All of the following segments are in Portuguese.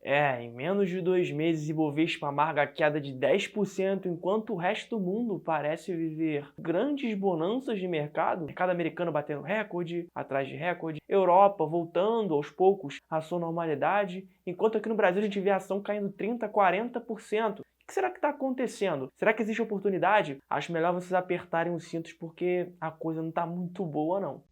Em menos de 2 meses, Ibovespa amarga queda de 10%, enquanto o resto do mundo parece viver grandes bonanças de mercado. Mercado americano batendo recorde, atrás de recorde, Europa voltando aos poucos à sua normalidade, enquanto aqui no Brasil a gente vê a ação caindo 30%, 40%. O que será que está acontecendo? Será que existe oportunidade? Acho melhor vocês apertarem os cintos porque a coisa não está muito boa, não.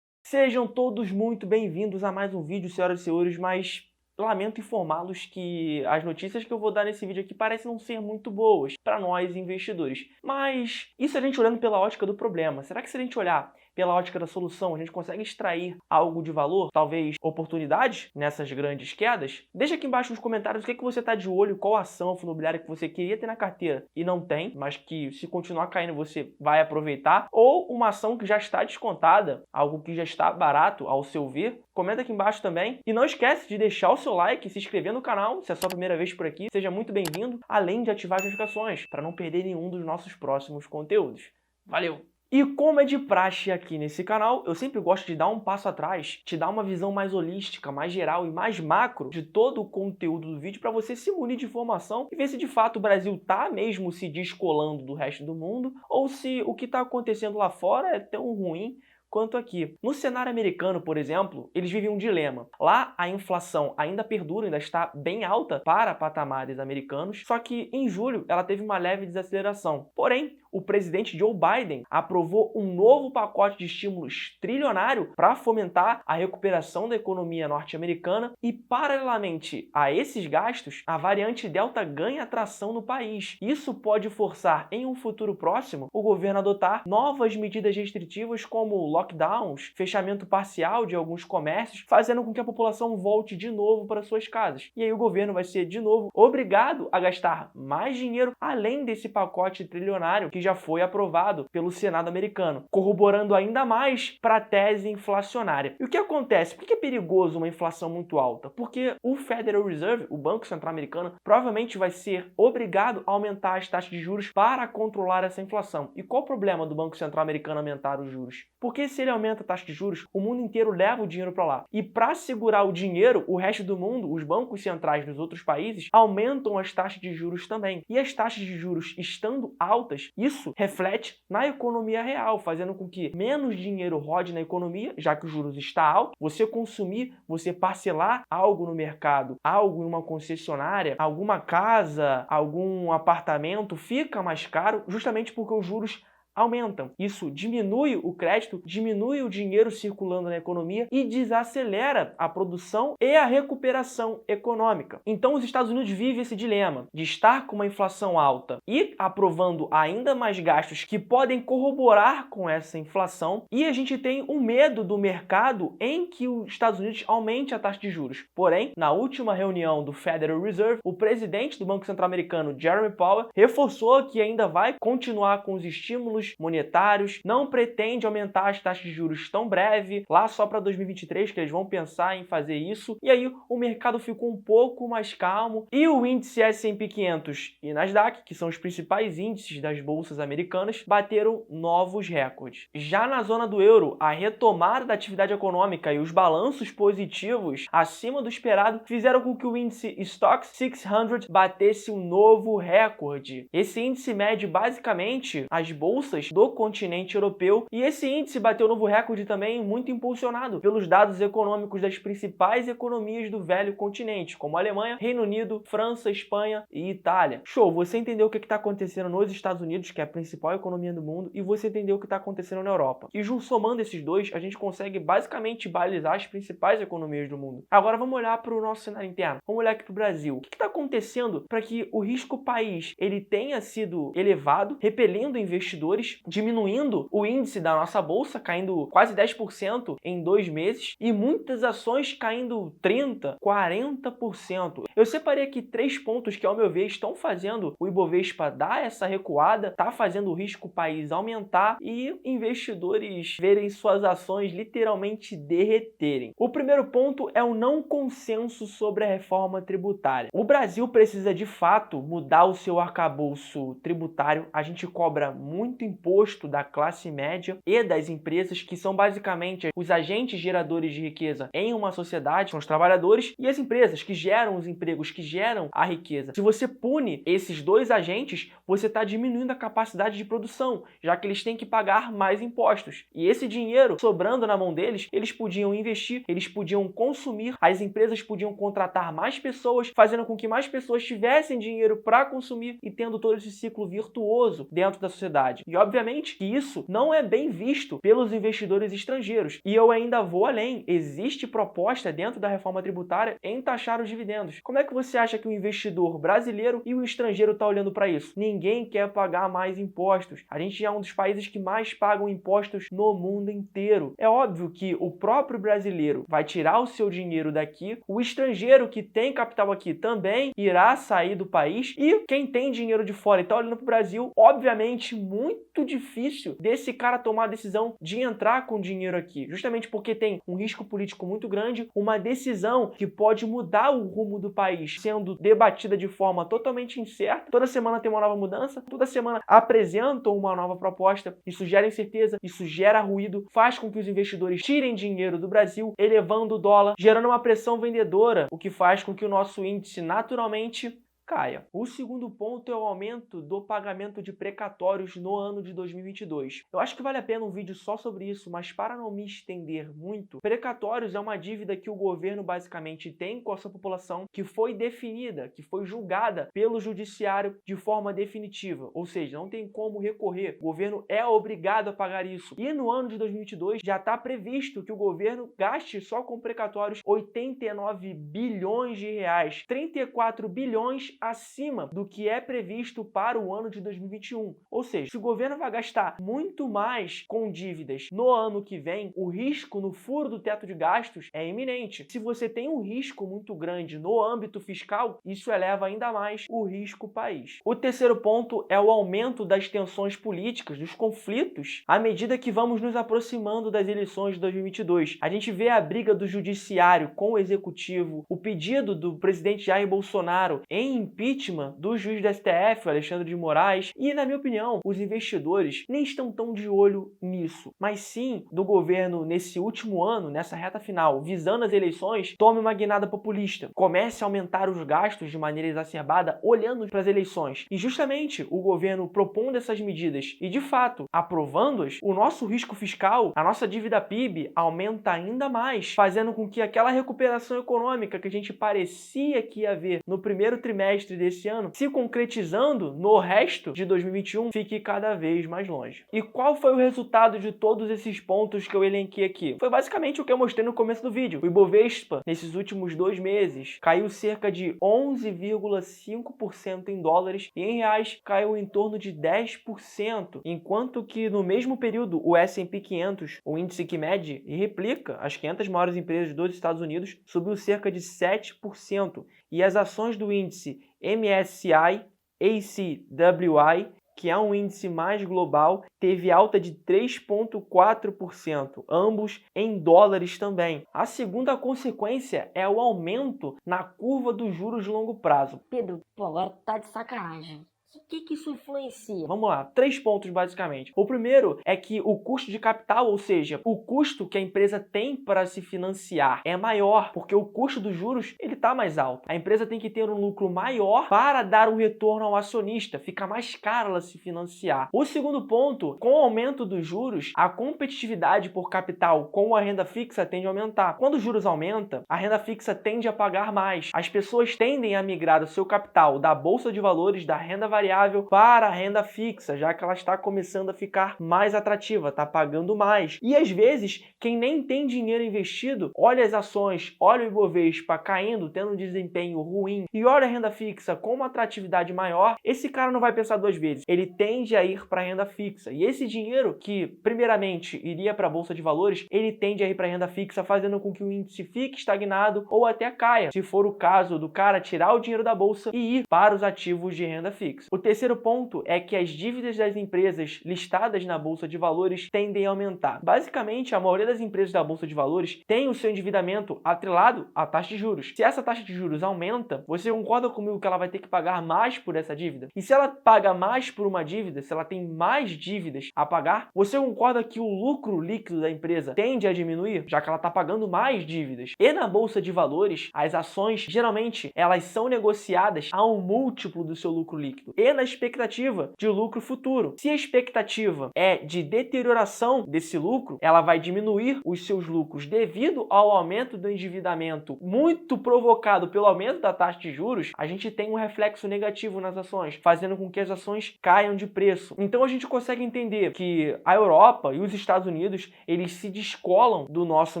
Sejam todos muito bem-vindos a mais um vídeo, senhoras e senhores, mas lamento informá-los que as notícias que eu vou dar nesse vídeo aqui parecem não ser muito boas para nós investidores. Mas isso a gente olhando pela ótica do problema. Será que se a gente olhar pela ótica da solução, a gente consegue extrair algo de valor, talvez oportunidade nessas grandes quedas? Deixa aqui embaixo nos comentários o que você está de olho, qual ação fundo imobiliária que você queria ter na carteira e não tem, mas que se continuar caindo você vai aproveitar, ou uma ação que já está descontada, algo que já está barato ao seu ver. Comenta aqui embaixo também. E não esquece de deixar o seu like, se inscrever no canal, se é a sua primeira vez por aqui. Seja muito bem-vindo, além de ativar as notificações, para não perder nenhum dos nossos próximos conteúdos. Valeu! E como é de praxe aqui nesse canal, eu sempre gosto de dar um passo atrás, te dar uma visão mais holística, mais geral e mais macro de todo o conteúdo do vídeo para você se munir de informação e ver se de fato o Brasil está mesmo se descolando do resto do mundo ou se o que está acontecendo lá fora é tão ruim quanto aqui. No cenário americano, por exemplo, eles vivem um dilema. Lá a inflação ainda perdura, ainda está bem alta para patamares americanos, só que em julho ela teve uma leve desaceleração. Porém, o presidente Joe Biden aprovou um novo pacote de estímulos trilionário para fomentar a recuperação da economia norte-americana e, paralelamente a esses gastos, a variante Delta ganha atração no país. Isso pode forçar, em um futuro próximo, o governo a adotar novas medidas restritivas como lockdowns, fechamento parcial de alguns comércios, fazendo com que a população volte de novo para suas casas. E aí o governo vai ser, de novo, obrigado a gastar mais dinheiro além desse pacote trilionário que já foi aprovado pelo Senado americano, corroborando ainda mais para a tese inflacionária. E o que acontece? Por que é perigoso uma inflação muito alta? Porque o Federal Reserve, o Banco Central Americano, provavelmente vai ser obrigado a aumentar as taxas de juros para controlar essa inflação. E qual o problema do Banco Central Americano aumentar os juros? Porque se ele aumenta a taxa de juros, o mundo inteiro leva o dinheiro para lá. E para segurar o dinheiro, o resto do mundo, os bancos centrais dos outros países, aumentam as taxas de juros também. E as taxas de juros estando altas, isso reflete na economia real, fazendo com que menos dinheiro rode na economia, já que os juros está alto, você consumir, você parcelar algo no mercado, algo em uma concessionária, alguma casa, algum apartamento, fica mais caro justamente porque os juros aumentam. Isso diminui o crédito, diminui o dinheiro circulando na economia e desacelera a produção e a recuperação econômica. Então os Estados Unidos vivem esse dilema de estar com uma inflação alta e aprovando ainda mais gastos que podem corroborar com essa inflação, e a gente tem um medo do mercado em que os Estados Unidos aumente a taxa de juros. Porém, na última reunião do Federal Reserve, o presidente do Banco Central Americano, Jerome Powell, reforçou que ainda vai continuar com os estímulos monetários, não pretende aumentar as taxas de juros tão breve, lá só para 2023 que eles vão pensar em fazer isso, e aí o mercado ficou um pouco mais calmo, e o índice S&P 500 e Nasdaq, que são os principais índices das bolsas americanas, bateram novos recordes. Já na zona do euro, a retomada da atividade econômica e os balanços positivos acima do esperado fizeram com que o índice Stoxx 600 batesse um novo recorde. Esse índice mede basicamente as bolsas do continente europeu, e esse índice bateu novo recorde também muito impulsionado pelos dados econômicos das principais economias do velho continente, como Alemanha, Reino Unido, França, Espanha e Itália. Show, você entendeu o que está acontecendo nos Estados Unidos, que é a principal economia do mundo, e você entendeu o que está acontecendo na Europa. E somando esses dois, a gente consegue basicamente balizar as principais economias do mundo. Agora vamos olhar para o nosso cenário interno. Vamos olhar aqui para o Brasil. O que está acontecendo para que o risco país ele tenha sido elevado, repelindo investidores, diminuindo o índice da nossa bolsa, caindo quase 10% em 2 meses, e muitas ações caindo 30%, 40%. Eu separei aqui 3 pontos que, ao meu ver, estão fazendo o Ibovespa dar essa recuada, tá fazendo o risco país aumentar e investidores verem suas ações literalmente derreterem. O primeiro ponto é o não consenso sobre a reforma tributária. O Brasil precisa, de fato, mudar o seu arcabouço tributário. A gente cobra muito imposto da classe média e das empresas, que são basicamente os agentes geradores de riqueza em uma sociedade, são os trabalhadores, e as empresas que geram os empregos, que geram a riqueza. Se você pune esses dois agentes, você está diminuindo a capacidade de produção, já que eles têm que pagar mais impostos. E esse dinheiro sobrando na mão deles, eles podiam investir, eles podiam consumir, as empresas podiam contratar mais pessoas, fazendo com que mais pessoas tivessem dinheiro para consumir e tendo todo esse ciclo virtuoso dentro da sociedade. E obviamente que isso não é bem visto pelos investidores estrangeiros. E eu ainda vou além. Existe proposta dentro da reforma tributária em taxar os dividendos. Como é que você acha que o investidor brasileiro e o estrangeiro está olhando para isso? Ninguém quer pagar mais impostos. A gente é um dos países que mais pagam impostos no mundo inteiro. É óbvio que o próprio brasileiro vai tirar o seu dinheiro daqui, o estrangeiro que tem capital aqui também irá sair do país, e quem tem dinheiro de fora e está olhando para o Brasil, obviamente muito difícil desse cara tomar a decisão de entrar com dinheiro aqui, justamente porque tem um risco político muito grande, uma decisão que pode mudar o rumo do país, sendo debatida de forma totalmente incerta. Toda semana tem uma nova mudança, toda semana apresentam uma nova proposta. Isso gera incerteza, isso gera ruído, faz com que os investidores tirem dinheiro do Brasil, elevando o dólar, gerando uma pressão vendedora, o que faz com que o nosso índice naturalmente caia. O segundo ponto é o aumento do pagamento de precatórios no ano de 2022. Eu acho que vale a pena um vídeo só sobre isso, mas para não me estender muito, precatórios é uma dívida que o governo basicamente tem com a sua população, que foi definida, que foi julgada pelo judiciário de forma definitiva, ou seja, não tem como recorrer, o governo é obrigado a pagar isso. E no ano de 2022 já está previsto que o governo gaste só com precatórios 89 bilhões de reais, 34 bilhões acima do que é previsto para o ano de 2021. Ou seja, se o governo vai gastar muito mais com dívidas no ano que vem, o risco no furo do teto de gastos é iminente. Se você tem um risco muito grande no âmbito fiscal, isso eleva ainda mais o risco país. O terceiro ponto é o aumento das tensões políticas, dos conflitos, à medida que vamos nos aproximando das eleições de 2022. A gente vê a briga do judiciário com o executivo, o pedido do presidente Jair Bolsonaro em impeachment do juiz do STF, Alexandre de Moraes, e, na minha opinião, os investidores nem estão tão de olho nisso, mas sim do governo nesse último ano, nessa reta final, visando as eleições, tome uma guinada populista, comece a aumentar os gastos de maneira exacerbada, olhando para as eleições. E justamente o governo propondo essas medidas e, de fato, aprovando-as, o nosso risco fiscal, a nossa dívida PIB aumenta ainda mais, fazendo com que aquela recuperação econômica que a gente parecia que ia ver no primeiro trimestre desse ano, se concretizando no resto de 2021, fique cada vez mais longe. E qual foi o resultado de todos esses pontos que eu elenquei aqui? Foi basicamente o que eu mostrei no começo do vídeo. O Ibovespa, nesses últimos 2 meses, caiu cerca de 11,5% em dólares e em reais caiu em torno de 10%, enquanto que no mesmo período o S&P 500, o índice que mede e replica as 500 maiores empresas dos Estados Unidos, subiu cerca de 7%, e as ações do índice MSCI, ACWI, que é um índice mais global, teve alta de 3,4%, ambos em dólares também. A segunda consequência é o aumento na curva dos juros de longo prazo. Pedro, pô, agora tá de sacanagem. O que isso influencia? Vamos lá, 3 pontos basicamente. O primeiro é que o custo de capital, ou seja, o custo que a empresa tem para se financiar é maior, porque o custo dos juros ele está mais alto. A empresa tem que ter um lucro maior para dar um retorno ao acionista, fica mais caro ela se financiar. O segundo ponto, com o aumento dos juros, a competitividade por capital com a renda fixa tende a aumentar. Quando os juros aumentam, a renda fixa tende a pagar mais. As pessoas tendem a migrar o seu capital da bolsa de valores, da renda variável, para a renda fixa, já que ela está começando a ficar mais atrativa, está pagando mais. E às vezes, quem nem tem dinheiro investido, olha as ações, olha o Ibovespa caindo, tendo um desempenho ruim, e olha a renda fixa com uma atratividade maior, esse cara não vai pensar 2 vezes. Ele tende a ir para a renda fixa. E esse dinheiro que, primeiramente, iria para a bolsa de valores, ele tende a ir para a renda fixa, fazendo com que o índice fique estagnado ou até caia, se for o caso do cara tirar o dinheiro da bolsa e ir para os ativos de renda fixa. O terceiro ponto é que as dívidas das empresas listadas na Bolsa de Valores tendem a aumentar. Basicamente, a maioria das empresas da Bolsa de Valores tem o seu endividamento atrelado à taxa de juros. Se essa taxa de juros aumenta, você concorda comigo que ela vai ter que pagar mais por essa dívida? E se ela paga mais por uma dívida, se ela tem mais dívidas a pagar, você concorda que o lucro líquido da empresa tende a diminuir, já que ela está pagando mais dívidas? E na Bolsa de Valores, as ações, geralmente, elas são negociadas a um múltiplo do seu lucro líquido e na expectativa de lucro futuro. Se a expectativa é de deterioração desse lucro, ela vai diminuir os seus lucros devido ao aumento do endividamento muito provocado pelo aumento da taxa de juros. A gente tem um reflexo negativo nas ações, fazendo com que as ações caiam de preço. Então a gente consegue entender que a Europa e os Estados Unidos, eles se descolam do nosso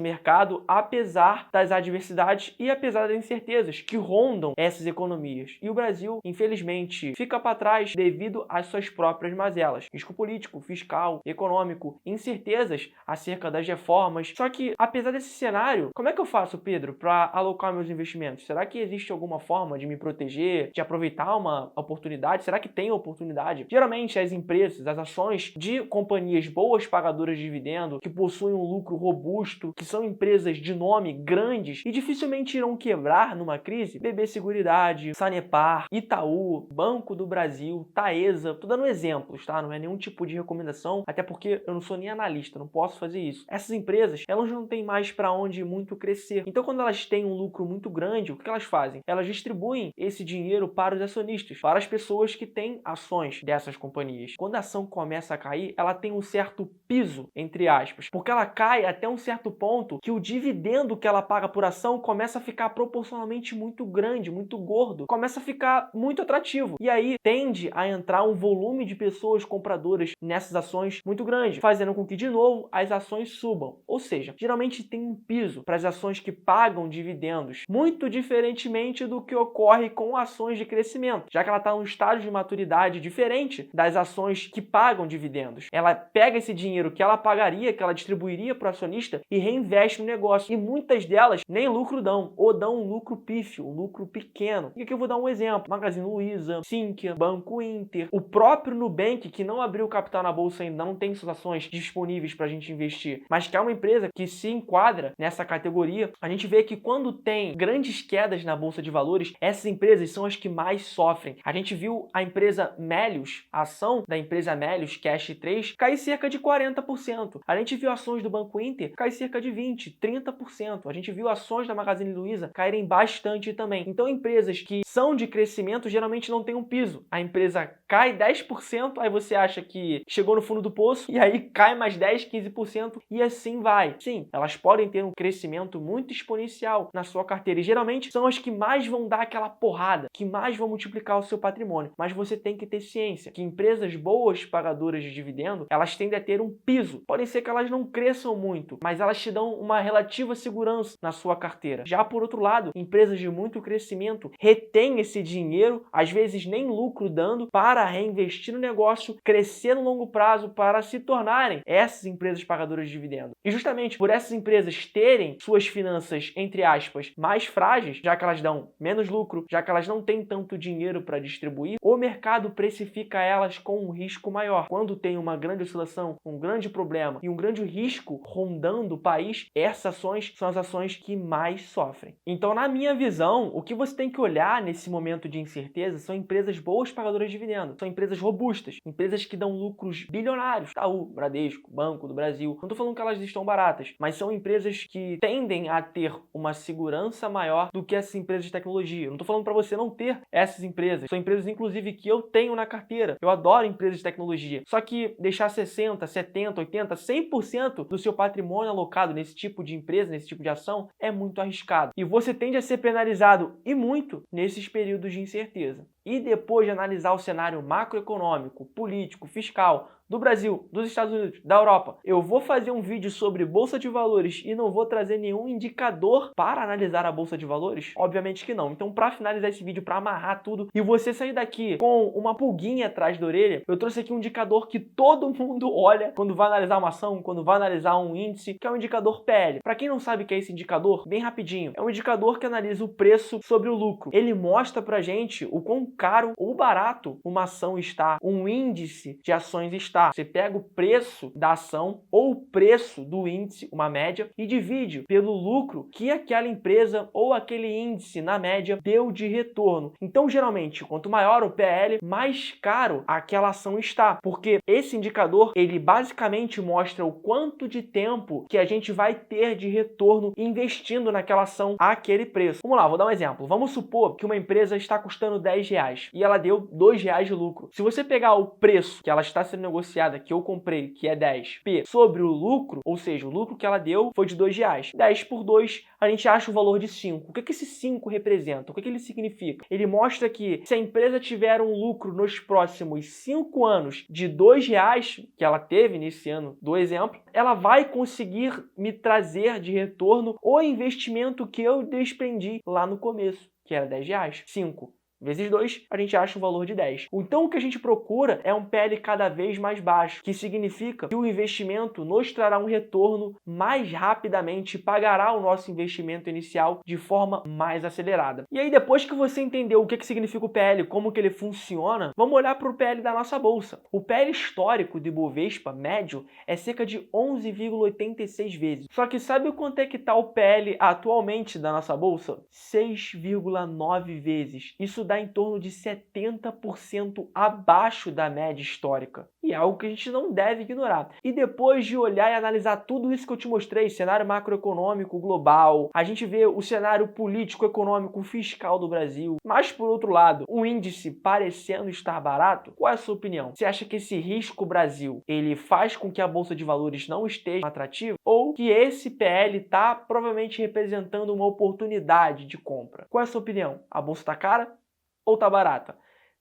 mercado apesar das adversidades e apesar das incertezas que rondam essas economias. E o Brasil, infelizmente, fica para trás devido às suas próprias mazelas. Risco político, fiscal, econômico, incertezas acerca das reformas. Só que, apesar desse cenário, como é que eu faço, Pedro, para alocar meus investimentos? Será que existe alguma forma de me proteger, de aproveitar uma oportunidade? Será que tem oportunidade? Geralmente, as empresas, as ações de companhias boas pagadoras de dividendo, que possuem um lucro robusto, que são empresas de nome grandes e dificilmente irão quebrar numa crise, BB Seguridade, Sanepar, Itaú, Banco do Brasil, Taesa, tô dando exemplos, tá? Não é nenhum tipo de recomendação, até porque eu não sou nem analista, não posso fazer isso. Essas empresas, elas não têm mais para onde muito crescer. Então, quando elas têm um lucro muito grande, o que elas fazem? Elas distribuem esse dinheiro para os acionistas, para as pessoas que têm ações dessas companhias. Quando a ação começa a cair, ela tem um certo piso, entre aspas, porque ela cai até um certo ponto que o dividendo que ela paga por ação começa a ficar proporcionalmente muito grande, muito gordo, começa a ficar muito atrativo. E aí tende a entrar um volume de pessoas compradoras nessas ações muito grande, fazendo com que, de novo, as ações subam. Ou seja, geralmente tem um piso para as ações que pagam dividendos, muito diferentemente do que ocorre com ações de crescimento, já que ela está num estágio de maturidade diferente das ações que pagam dividendos. Ela pega esse dinheiro que ela pagaria, que ela distribuiria para o acionista e reinveste no negócio. E muitas delas nem lucro dão, ou dão um lucro pífio, um lucro pequeno. E aqui eu vou dar um exemplo. Magazine Luiza, Sinqia, Banco Inter, o próprio Nubank, que não abriu capital na bolsa ainda, não tem suas ações disponíveis para a gente investir, mas que é uma empresa que se enquadra nessa categoria. A gente vê que quando tem grandes quedas na bolsa de valores, essas empresas são as que mais sofrem. A gente viu a empresa Melius, a ação da empresa Melius, Cash 3, cair cerca de 40%. A gente viu ações do Banco Inter cair cerca de 20%, 30%. A gente viu ações da Magazine Luiza caírem bastante também. Então, empresas que são de crescimento geralmente não têm um piso. A empresa cai 10%, aí você acha que chegou no fundo do poço, e aí cai mais 10, 15%, e assim vai. Sim, elas podem ter um crescimento muito exponencial na sua carteira, e geralmente são as que mais vão dar aquela porrada, que mais vão multiplicar o seu patrimônio. Mas você tem que ter ciência que empresas boas pagadoras de dividendo, elas tendem a ter um piso. Podem ser que elas não cresçam muito, mas elas te dão uma relativa segurança na sua carteira. Já por outro lado, empresas de muito crescimento retêm esse dinheiro, às vezes nem lucro dando, para reinvestir no negócio, crescer no longo prazo, para se tornarem essas empresas pagadoras de dividendo. E justamente por essas empresas terem suas finanças, entre aspas, mais frágeis, já que elas dão menos lucro, já que elas não têm tanto dinheiro para distribuir, o mercado precifica elas com um risco maior. Quando tem uma grande oscilação, um grande problema e um grande risco rondando o país, essas ações são as ações que mais sofrem. Então, na minha visão, o que você tem que olhar nesse momento de incerteza são empresas boas pagadoras de dividendos, são empresas robustas, empresas que dão lucros bilionários, Itaú, Bradesco, Banco do Brasil. Não estou falando que elas estão baratas, mas são empresas que tendem a ter uma segurança maior do que essas empresas de tecnologia. Não estou falando para você não ter essas empresas, são empresas inclusive que eu tenho na carteira. Eu adoro empresas de tecnologia, só que deixar 60, 70, 80, 100% do seu patrimônio alocado nesse tipo de empresa, nesse tipo de ação, é muito arriscado. E você tende a ser penalizado, e muito, nesses períodos de incerteza. E depois de analisar o cenário macroeconômico, político, fiscal, do Brasil, dos Estados Unidos, da Europa, eu vou fazer um vídeo sobre Bolsa de Valores e não vou trazer nenhum indicador para analisar a Bolsa de Valores? Obviamente que não. Então, para finalizar esse vídeo, para amarrar tudo e você sair daqui com uma pulguinha atrás da orelha, eu trouxe aqui um indicador que todo mundo olha quando vai analisar uma ação, quando vai analisar um índice, que é o indicador PL. Para quem não sabe o que é esse indicador, bem rapidinho, é um indicador que analisa o preço sobre o lucro. Ele mostra pra gente o quão caro ou barato uma ação está, um índice de ações está. Você pega o preço da ação ou o preço do índice, uma média, e divide pelo lucro que aquela empresa ou aquele índice, na média, deu de retorno. Então, geralmente, quanto maior o PL, mais caro aquela ação está, porque esse indicador, ele basicamente mostra o quanto de tempo que a gente vai ter de retorno investindo naquela ação àquele preço. Vamos lá, vou dar um exemplo. Vamos supor que uma empresa está custando R$10 e ela deu R$2 de lucro. Se você pegar o preço que ela está sendo negociada, que eu comprei, que é 10p, sobre o lucro, ou seja, o lucro que ela deu foi de R$2. 10 por 2, a gente acha o valor de 5. O que esse 5 representa? O que ele significa? Ele mostra que se a empresa tiver um lucro nos próximos 5 anos de R$2, que ela teve nesse ano do exemplo, ela vai conseguir me trazer de retorno o investimento que eu desprendi lá no começo, que era R$10. 5 vezes 2, a gente acha o valor de 10. Então, o que a gente procura é um PL cada vez mais baixo, que significa que o investimento nos trará um retorno mais rapidamente e pagará o nosso investimento inicial de forma mais acelerada. E aí, depois que você entendeu o que significa o PL, como que ele funciona, vamos olhar para o PL da nossa bolsa. O PL histórico do Ibovespa médio é cerca de 11,86 vezes. Só que sabe quanto é que está o PL atualmente da nossa bolsa? 6,9 vezes. Isso dá em torno de 70% abaixo da média histórica. E é algo que a gente não deve ignorar. E depois de olhar e analisar tudo isso que eu te mostrei, cenário macroeconômico global, a gente vê o cenário político, econômico, fiscal do Brasil, mas por outro lado, o índice parecendo estar barato, qual é a sua opinião? Você acha que esse risco Brasil, ele faz com que a Bolsa de Valores não esteja atrativa? Ou que esse PL está provavelmente representando uma oportunidade de compra? Qual é a sua opinião? A Bolsa está cara ou tá barata?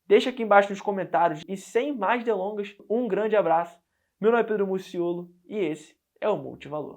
Deixa aqui embaixo nos comentários e sem mais delongas, um grande abraço. Meu nome é Pedro Muciolo e esse é o Multivalor.